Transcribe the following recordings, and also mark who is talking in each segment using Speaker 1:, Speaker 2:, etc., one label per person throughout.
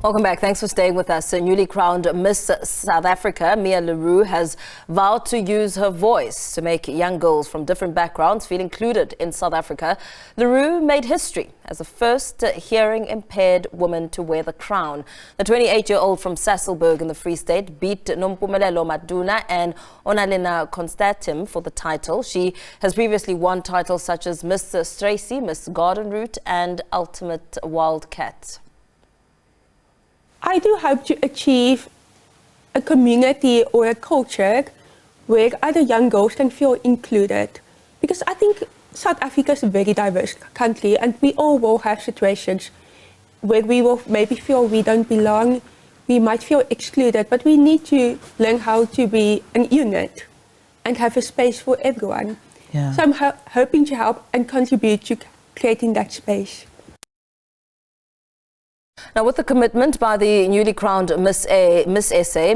Speaker 1: Welcome back. Thanks for staying with us. Newly crowned Miss South Africa, Mia Roux, has vowed to use her voice to make young girls from different backgrounds feel included in South Africa. Roux made history as the first hearing-impaired woman to wear the crown. The 28-year-old from Sasolburg in the Free State beat Nompumelelo, Maduna and Onalenna Constantin for the title. She has previously won titles such as Miss Struisie, Miss Garden Route and Ultimate Wildcat.
Speaker 2: I do hope to achieve a community or a culture where other young girls can feel included. Because I think South Africa is a very diverse country and we all will have situations where we will maybe feel we don't belong, we might feel excluded, but we need to learn how to be a unit and have a space for everyone.
Speaker 1: Yeah.
Speaker 2: So I'm hoping to help and contribute to creating that space.
Speaker 1: Now, with the commitment by the newly crowned Miss SA,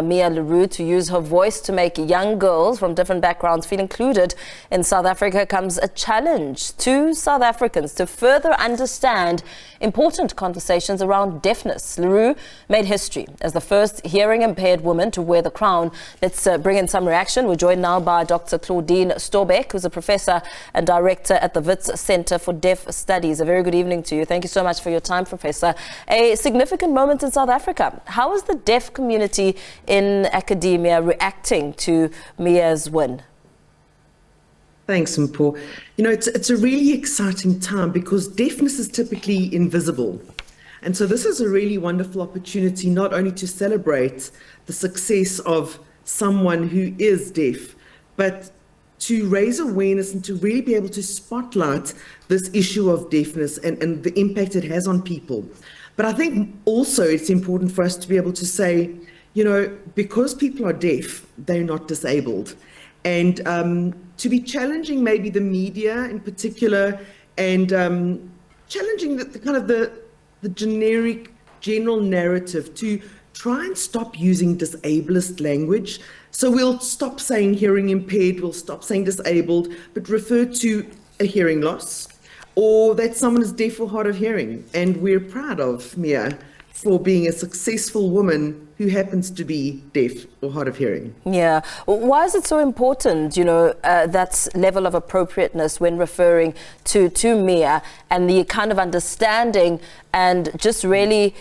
Speaker 1: Mia Roux, to use her voice to make young girls from different backgrounds feel included in South Africa comes a challenge to South Africans to further understand important conversations around deafness. Roux made history as the first hearing-impaired woman to wear the crown. Let's bring in some reaction. We're joined now by Dr Claudine Storbeck, who's a professor and director at the Wits Centre for Deaf Studies. A very good evening to you. Thank you so much for your time, Professor. A significant moment in South Africa. How is the deaf community in academia reacting to Mia's win?
Speaker 3: Thanks, Mpo. You know, it's a really exciting time because deafness is typically invisible. And so this is a really wonderful opportunity not only to celebrate the success of someone who is deaf, but to raise awareness and to really be able to spotlight this issue of deafness and the impact it has on people. But I think also it's important for us to be able to say, you know, because people are deaf, they're not disabled. And to be challenging maybe the media in particular and challenging the generic, general narrative to try and stop using disablest language. So we'll stop saying hearing impaired, we'll stop saying disabled, but refer to a hearing loss or that someone is deaf or hard of hearing. And we're proud of Mia for being a successful woman who happens to be deaf or hard of hearing.
Speaker 1: Yeah. Why is it so important, you know, that level of appropriateness when referring to Mia and the kind of understanding and just really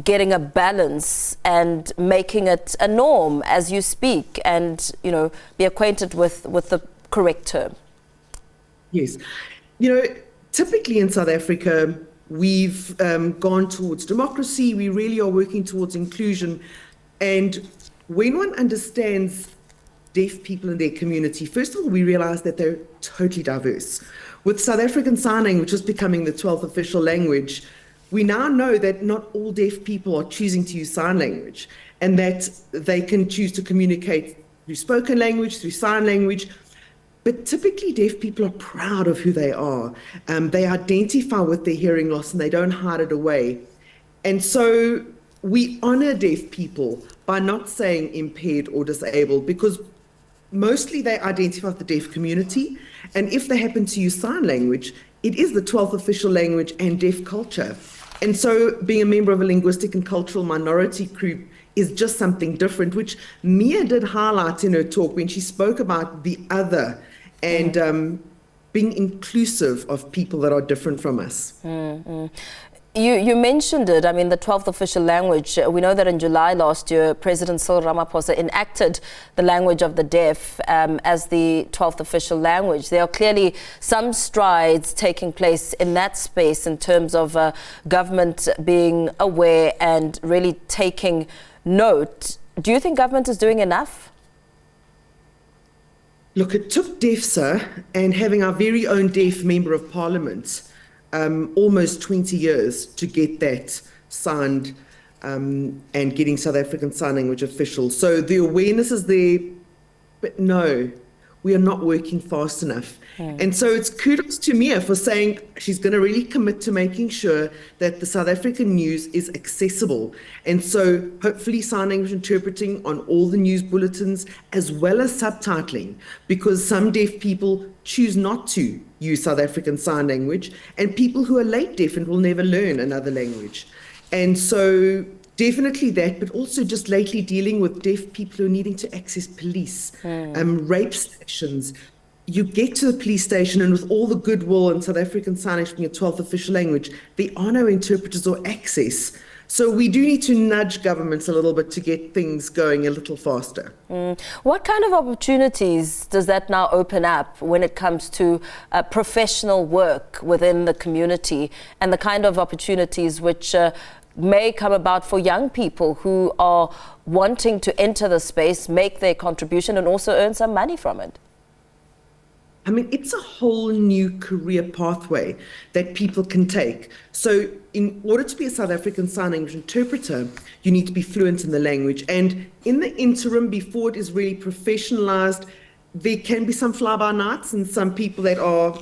Speaker 1: getting a balance and making it a norm as you speak and, you know, be acquainted with the correct term? Yes.
Speaker 3: You know, typically in South Africa, we've gone towards democracy. We really are working towards inclusion. And when one understands deaf people in their community, first of all, we realize that they're totally diverse. With South African Sign Language, which is becoming the 12th official language, we now know that not all deaf people are choosing to use sign language and that they can choose to communicate through spoken language, through sign language. But typically deaf people are proud of who they are. They identify with their hearing loss and they don't hide it away. And so we honor deaf people by not saying impaired or disabled because mostly they identify with the deaf community. And if they happen to use sign language, it is the 12th official language and deaf culture. And so being a member of a linguistic and cultural minority group is just something different, which Mia did highlight in her talk when she spoke about the other and being inclusive of people that are different from us.
Speaker 1: You mentioned it, I mean, the 12th official language. We know that in July last year, President Cyril Ramaphosa enacted the language of the deaf as the 12th official language. There are clearly some strides taking place in that space in terms of government being aware and really taking note. Do you think government is doing enough?
Speaker 3: Look, it took DEFSA and having our very own deaf member of parliament almost 20 years to get that signed and getting South African Sign Language official. So the awareness is there, but no, we are not working fast enough. And so it's kudos to Mia for saying she's going to really commit to making sure that the South African news is accessible. And so hopefully sign language interpreting on all the news bulletins as well as subtitling, because some deaf people choose not to use South African Sign Language and people who are late deaf and will never learn another language. And so definitely that, but also just lately dealing with deaf people who are needing to access police, rape stations. You get to the police station, and with all the goodwill and South African Sign Language being a 12th official language, there are no interpreters or access. So we do need to nudge governments a little bit to get things going a little faster.
Speaker 1: What kind of opportunities does that now open up when it comes to professional work within the community, and the kind of opportunities which may come about for young people who are wanting to enter the space, make their contribution, and also earn some money from it?
Speaker 3: I mean, it's a whole new career pathway that people can take. So in order to be a South African Sign Language interpreter, you need to be fluent in the language. And in the interim, before it is really professionalized, there can be some fly-by-nights and some people that are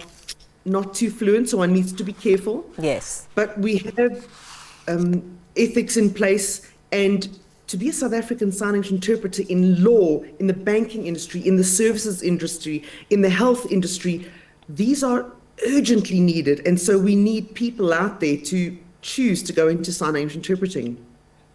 Speaker 3: not too fluent, so one needs to be careful.
Speaker 1: Yes.
Speaker 3: But we have ethics in place, and to be a South African Sign Language interpreter in law, in the banking industry, in the services industry, in the health industry, these are urgently needed. And so we need people out there to choose to go into sign language interpreting.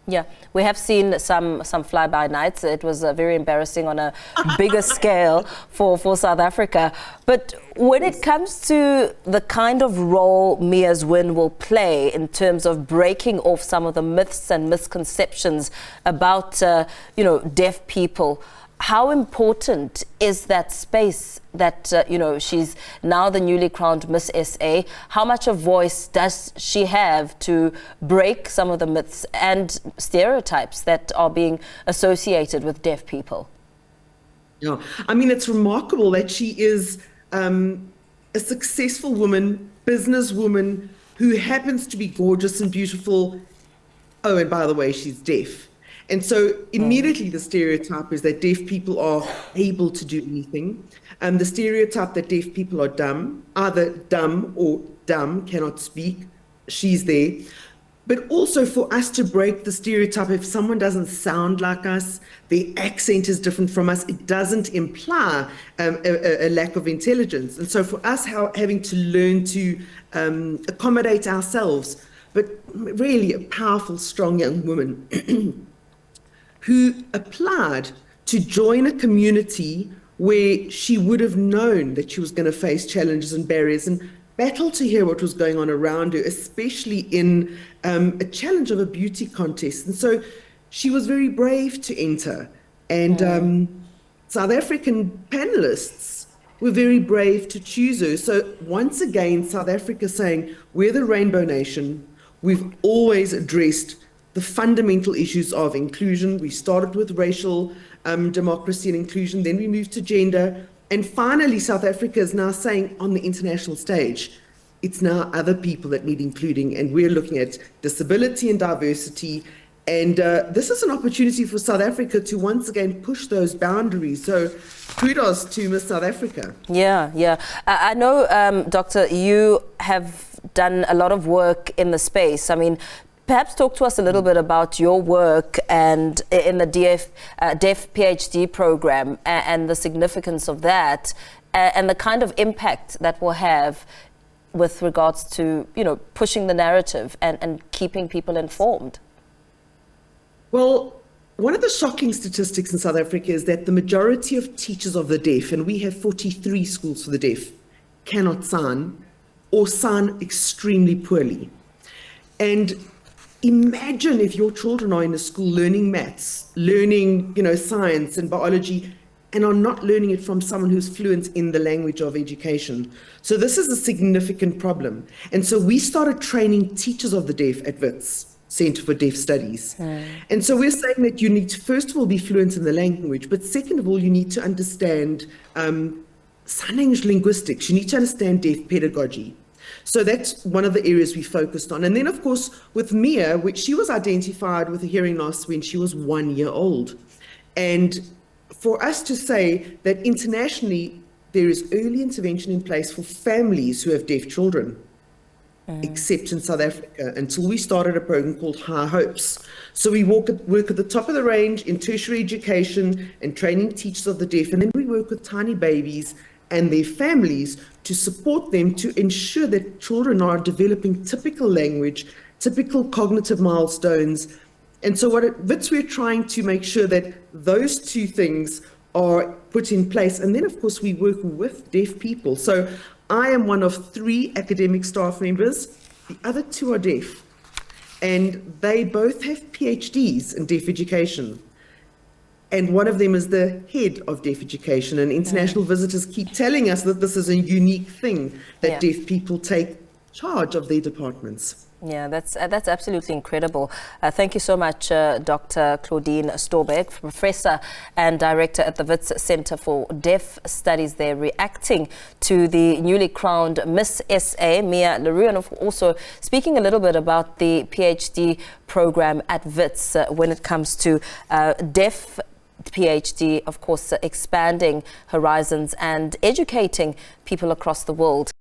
Speaker 1: Yeah, we have seen some fly-by-nights. It was very embarrassing on a bigger scale for South Africa. But when it comes to the kind of role Mia's win will play in terms of breaking off some of the myths and misconceptions about, deaf people, how important is that space that, she's now the newly crowned Miss SA? How much of voice does she have to break some of the myths and stereotypes that are being associated with deaf people?
Speaker 3: Yeah, I mean, it's remarkable that she is a successful woman, businesswoman, who happens to be gorgeous and beautiful. Oh, and by the way, she's deaf. And so immediately the stereotype is that deaf people are able to do anything. The stereotype that deaf people are dumb, either dumb or dumb, cannot speak, she's there. But also for us to break the stereotype, if someone doesn't sound like us, their accent is different from us, it doesn't imply a lack of intelligence. And so for us having to learn to accommodate ourselves, but really a powerful, strong young woman who applied to join a community where she would have known that she was going to face challenges and barriers, and battle to hear what was going on around her, especially in a challenge of a beauty contest. And so she was very brave to enter. And South African panelists were very brave to choose her. So once again, South Africa saying, we're the Rainbow Nation. We've always addressed the fundamental issues of inclusion. We started with racial democracy and inclusion, then we moved to gender, and finally South Africa is now saying on the international stage, it's now other people that need including, and we're looking at disability and diversity, and this is an opportunity for South Africa to once again push those boundaries. So kudos to Miss South Africa.
Speaker 1: Yeah. I know, Doctor, you have done a lot of work in the space. I mean, perhaps talk to us a little bit about your work and in the deaf PhD program and the significance of that and the kind of impact that will have with regards to, pushing the narrative and keeping people informed.
Speaker 3: Well, one of the shocking statistics in South Africa is that the majority of teachers of the deaf, and we have 43 schools for the deaf, cannot sign or sign extremely poorly. And imagine if your children are in a school learning maths, learning, science and biology, and are not learning it from someone who's fluent in the language of education. So this is a significant problem. And so we started training teachers of the deaf at Wits Centre for Deaf Studies. And so we're saying that you need to, first of all, be fluent in the language, but second of all, you need to understand sign language linguistics. You need to understand deaf pedagogy. So that's one of the areas we focused on. And then, of course, with Mia, which she was identified with a hearing loss when she was 1 year old. And for us to say that internationally, there is early intervention in place for families who have deaf children, except in South Africa, until we started a program called High Hopes. So we work at the top of the range in tertiary education and training teachers of the deaf. And then we work with tiny babies and their families to support them to ensure that children are developing typical language typical cognitive milestones. And so at Wits, we're trying to make sure that those two things are put in place. And then, of course, we work with deaf people. So I am one of 3 academic staff members. The other 2 are deaf. And they both have PhDs in deaf education. And one of them is the head of deaf education. And international visitors keep telling us that this is a unique thing, that deaf people take charge of their departments.
Speaker 1: Yeah, that's absolutely incredible. Thank you so much, Dr. Claudine Storbeck, Professor and Director at the Wits Centre for Deaf Studies there, reacting to the newly crowned Miss SA, Mia Roux, and also speaking a little bit about the PhD program at Wits when it comes to deaf PhD, of course, expanding horizons and educating people across the world.